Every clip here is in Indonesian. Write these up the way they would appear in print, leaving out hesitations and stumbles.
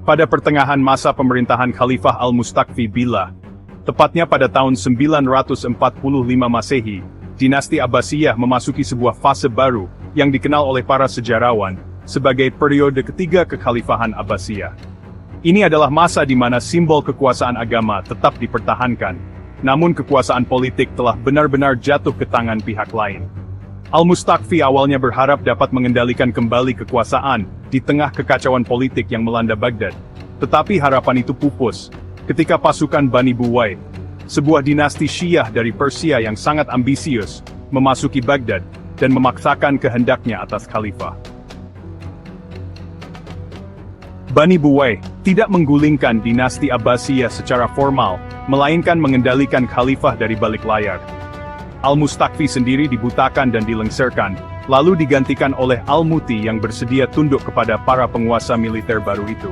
Pada pertengahan masa pemerintahan Khalifah Al-Mustakfi Billah, tepatnya pada tahun 945 Masehi, dinasti Abbasiyah memasuki sebuah fase baru yang dikenal oleh para sejarawan sebagai periode ketiga kekhalifahan Abbasiyah. Ini adalah masa di mana simbol kekuasaan agama tetap dipertahankan, namun kekuasaan politik telah benar-benar jatuh ke tangan pihak lain. Al-Mustakfi awalnya berharap dapat mengendalikan kembali kekuasaan di tengah kekacauan politik yang melanda Baghdad. Tetapi harapan itu pupus ketika pasukan Bani Buwai, sebuah dinasti Syiah dari Persia yang sangat ambisius, memasuki Baghdad dan memaksakan kehendaknya atas khalifah. Bani Buwai tidak menggulingkan dinasti Abbasiyah secara formal, melainkan mengendalikan khalifah dari balik layar. Al-Mustakfi sendiri dibutakan dan dilengsarkan, lalu digantikan oleh Al-Muti yang bersedia tunduk kepada para penguasa militer baru itu.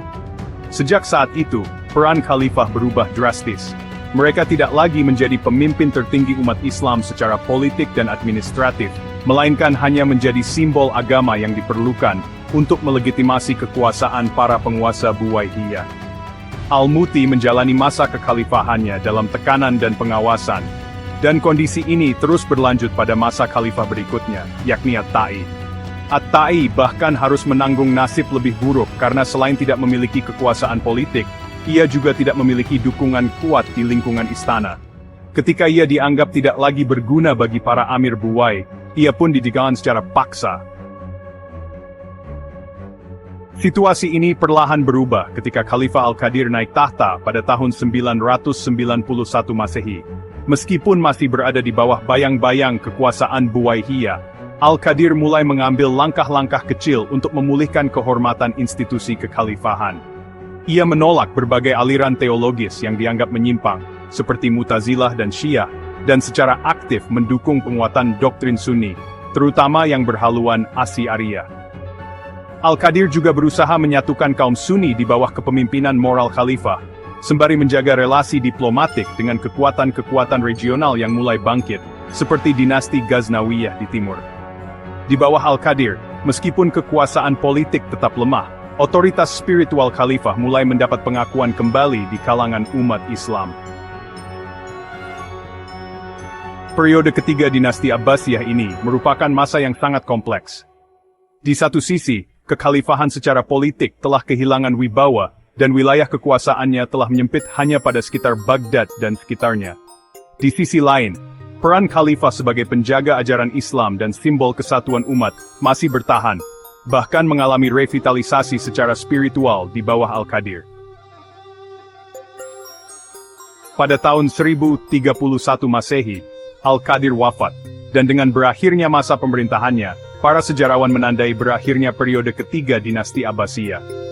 Sejak saat itu, peran khalifah berubah drastis. Mereka tidak lagi menjadi pemimpin tertinggi umat Islam secara politik dan administratif, melainkan hanya menjadi simbol agama yang diperlukan untuk melegitimasi kekuasaan para penguasa Buwaihiyah. Al-Muti menjalani masa kekhalifahannya dalam tekanan dan pengawasan, dan kondisi ini terus berlanjut pada masa khalifah berikutnya, yakni At-Tai. At-Tai bahkan harus menanggung nasib lebih buruk karena selain tidak memiliki kekuasaan politik, ia juga tidak memiliki dukungan kuat di lingkungan istana. Ketika ia dianggap tidak lagi berguna bagi para Amir Buwai, ia pun ditinggalkan secara paksa. Situasi ini perlahan berubah ketika Khalifah Al-Qadir naik tahta pada tahun 991 Masehi. Meskipun masih berada di bawah bayang-bayang kekuasaan Buwaihiyah, Al-Qadir mulai mengambil langkah-langkah kecil untuk memulihkan kehormatan institusi kekhalifahan. Ia menolak berbagai aliran teologis yang dianggap menyimpang, seperti Mu'tazilah dan Syiah, dan secara aktif mendukung penguatan doktrin Sunni, terutama yang berhaluan Asy'ariyah. Al-Qadir juga berusaha menyatukan kaum Sunni di bawah kepemimpinan moral khalifah, sembari menjaga relasi diplomatik dengan kekuatan-kekuatan regional yang mulai bangkit, seperti dinasti Ghaznawiyah di timur. Di bawah Al-Qadir, meskipun kekuasaan politik tetap lemah, otoritas spiritual khalifah mulai mendapat pengakuan kembali di kalangan umat Islam. Periode ketiga dinasti Abbasiyah ini merupakan masa yang sangat kompleks. Di satu sisi, kekhalifahan secara politik telah kehilangan wibawa, dan wilayah kekuasaannya telah menyempit hanya pada sekitar Baghdad dan sekitarnya. Di sisi lain, peran khalifah sebagai penjaga ajaran Islam dan simbol kesatuan umat masih bertahan, bahkan mengalami revitalisasi secara spiritual di bawah Al-Qadir. Pada tahun 1031 Masehi, Al-Qadir wafat, dan dengan berakhirnya masa pemerintahannya, para sejarawan menandai berakhirnya periode ketiga dinasti Abbasiyah.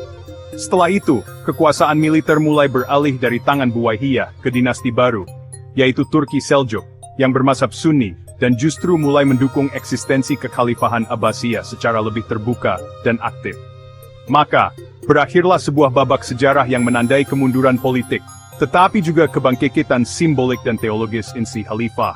Setelah itu, kekuasaan militer mulai beralih dari tangan Buwaihiyah ke dinasti baru, yaitu Turki Seljuk, yang bermazhab Sunni, dan justru mulai mendukung eksistensi kekhalifahan Abbasiyah secara lebih terbuka dan aktif. Maka, berakhirlah sebuah babak sejarah yang menandai kemunduran politik, tetapi juga kebangkitan simbolik dan teologis insi khalifah.